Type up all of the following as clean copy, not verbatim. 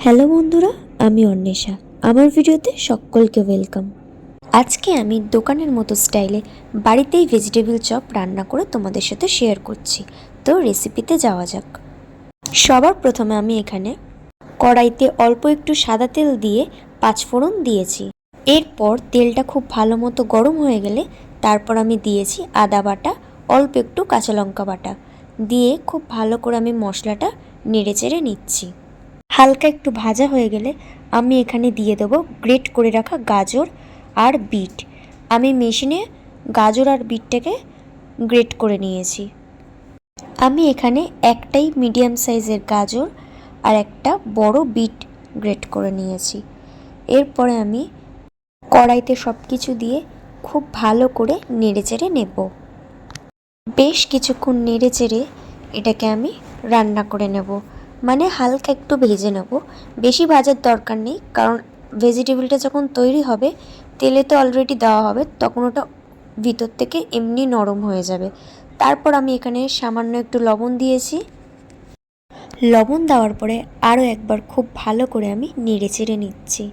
Hello বন্ধুরা, আমি অন্বেষা। আমার ভিডিওতে সকলকে ওয়েলকাম। আজকে আমি দোকানের মতো স্টাইলে বাড়িতেই ভেজিটেবল চপ রান্না করে তোমাদের সাথে শেয়ার করছি। তো রেসিপিতে যাওয়া যাক। সবার প্রথমে আমি এখানে কড়াইতে অল্প একটু সাদা তেল দিয়ে 5 ফোড়ন দিয়েছি। এরপর তেলটা খুব ভালো মতো গরম হয়ে গেলে তারপর আমি দিয়েছি আদা বাটা, অল্প একটু কাঁচা লঙ্কা বাটা দিয়ে খুব ভালো করে আমি মশলাটা নেড়েচেড়ে নিচ্ছি। হালকা একটু ভাজা হয়ে গেলে আমি এখানে দিয়ে দেবো গ্রেট করে রাখা গাজর আর বিট। আমি মেশিনে গাজর আর বিটটাকে গ্রেট করে নিয়েছি। আমি এখানে একটাই মিডিয়াম সাইজের গাজর আর একটা বড় বিট গ্রেট করে নিয়েছি। এরপরে আমি কড়াইতে সব কিছু দিয়ে খুব ভালো করে নেড়েচেড়ে নেব। বেশ কিছুক্ষণ নেড়েচেড়ে এটাকে আমি রান্না করে নেব, মানে হালকা একটু ভেজে নেব। বেশি ভাজার দরকার নেই, কারণ ভেজিটেবলটা যখন তৈরি হবে তেলে তো অলরেডি দেওয়া হবে, তখন ওটা ভিতর থেকে এমনি নরম হয়ে যাবে। তারপর আমি এখানে সামান্য একটু লবণ দিয়েছি। লবণ দেওয়ার পরে আরও একবার খুব ভালো করে আমি নেড়েচেড়ে নিচ্ছি।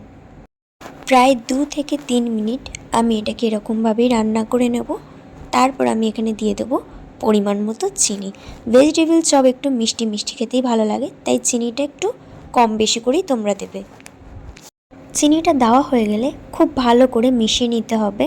প্রায় 2 থেকে 3 মিনিট আমি এটাকে এরকমভাবেই রান্না করে নেব। তারপর আমি এখানে দিয়ে দেবো পরিমাণ মতো চিনি। ভেজিটেবল চপ একটু মিষ্টি মিষ্টি খেতেই ভালো লাগে, তাই চিনিটা একটু কম বেশি করেই তোমরা দেবে। চিনিটা দেওয়া হয়ে গেলে খুব ভালো করে মিশিয়ে নিতে হবে।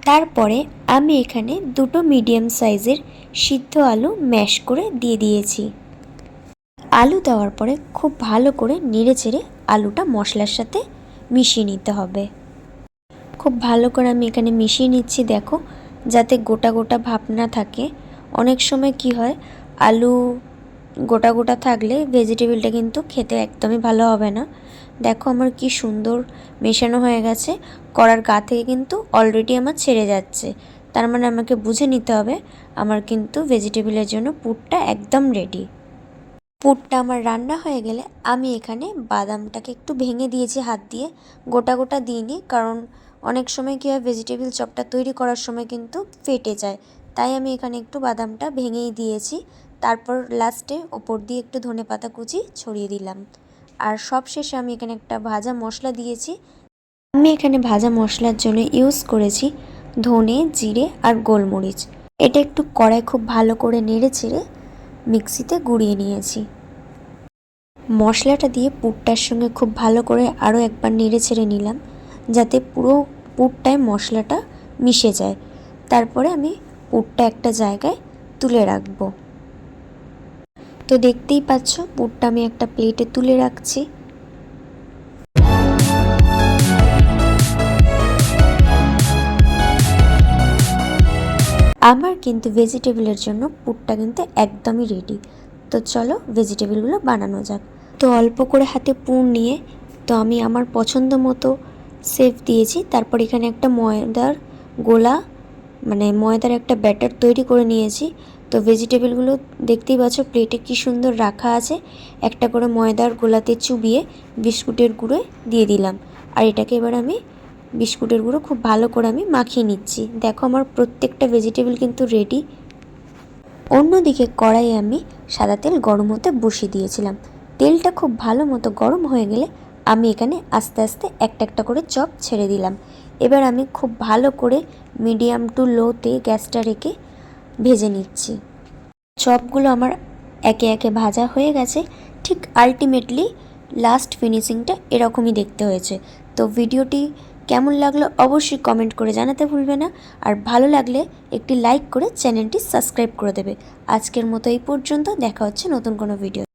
তারপরে আমি এখানে 2টো মিডিয়াম সাইজের সিদ্ধ আলু ম্যাশ করে দিয়ে দিয়েছি। আলু দেওয়ার পরে খুব ভালো করে নেড়েচেড়ে আলুটা মশলার সাথে মিশিয়ে নিতে হবে। খুব ভালো করে আমি এখানে মিশিয়ে নিচ্ছি, দেখো, যাতে গোটা গোটা ভাব না থাকে। অনেক সময় কি হয়, আলু গোটা গোটা থাকলে ভেজিটেবলটা কিন্তু খেতে একদমই ভালো হবে না। দেখো আমার কি সুন্দর মেশানো হয়ে গেছে। কড়ার গা থেকে কিন্তু অলরেডি আমার ছেড়ে যাচ্ছে, তার মানে আমাকে বুঝে নিতে হবে আমার কিন্তু ভেজিটেবলের জন্য পুরটা একদম রেডি। পুরটা আমার রান্না হয়ে গেলে আমি এখানে বাদামটাকে একটু ভেঙে দিয়েছি হাত দিয়ে, গোটা গোটা দিইনি, কারণ অনেক সময় কী হয় ভেজিটেবল চপটা তৈরি করার সময় কিন্তু ফেটে যায়, তাই আমি এখানে একটু বাদামটা ভেঙেই দিয়েছি। তারপর লাস্টে ওপর দিয়ে একটু ধনেপাতা কুচি ছড়িয়ে দিলাম। আর সব শেষে আমি এখানে একটা ভাজা মশলা দিয়েছি। আমি এখানে ভাজা মশলার জন্য ইউজ করেছি ধনে, জিরে আর গোলমরিচ। এটা একটু কড়াই খুব ভালো করে নেড়ে চেড়ে মিক্সিতে গুঁড়িয়ে নিয়েছি। মশলাটা দিয়ে পুরটার সঙ্গে খুব ভালো করে আরও একবার নেড়ে ছেড়ে নিলাম, যাতে পুরো পুরটায় মশলাটা মিশে যায়। তারপরে আমি পুরটা একটা জায়গায় তুলে রাখবো। তো দেখতেই পাচ্ছ পুরটা আমি একটা প্লেটে তুলে রাখছি। আমার কিন্তু ভেজিটেবলের জন্য পুরটা কিন্তু একদমই রেডি। তো চলো ভেজিটেবলগুলো বানানো যাক। তো অল্প করে হাতে পুর নিয়ে তো আমি আমার পছন্দ মতো শেপ দিয়েছি। তারপর এখানে একটা ময়দার গোলা, মানে ময়দার একটা ব্যাটার তৈরি করে নিয়েছি। তো ভেজিটেবলগুলো দেখতেই পাচ্ছ প্লেটে কি সুন্দর রাখা আছে। একটা করে ময়দার গোলাতে চুবিয়ে বিস্কুটের গুঁড়ো দিয়ে দিলাম, আর এটাকে এবার আমি বিস্কুটের গুঁড়ো খুব ভালো করে আমি মাখিয়ে নিচ্ছি। দেখো আমার প্রত্যেকটা ভেজিটেবল কিন্তু রেডি। অন্যদিকে কড়াইয়ে আমি সাদা তেল গরম হতে বসিয়ে দিয়েছিলাম। তেলটা খুব ভালো মতো গরম হয়ে গেলে আমি এখানে আস্তে আস্তে একটা একটা করে চপ ছেড়ে দিলাম। এবার আমি খুব ভালো করে মিডিয়াম টু লোতে গ্যাসটা রেখে ভেজে নিচ্ছি। চপগুলো আমার একে একে ভাজা হয়ে গেছে। ঠিক আলটিমেটলি লাস্ট ফিনিশিংটা এরকমই দেখতে হয়েছে। তো ভিডিওটি কেমন লাগলো অবশ্যই কমেন্ট করে জানাতে ভুলবে না, আর ভালো লাগলে একটি লাইক করে চ্যানেলটি সাবস্ক্রাইব করে দেবে। আজকের মতো এই পর্যন্ত, দেখা হচ্ছে নতুন কোনো ভিডিও।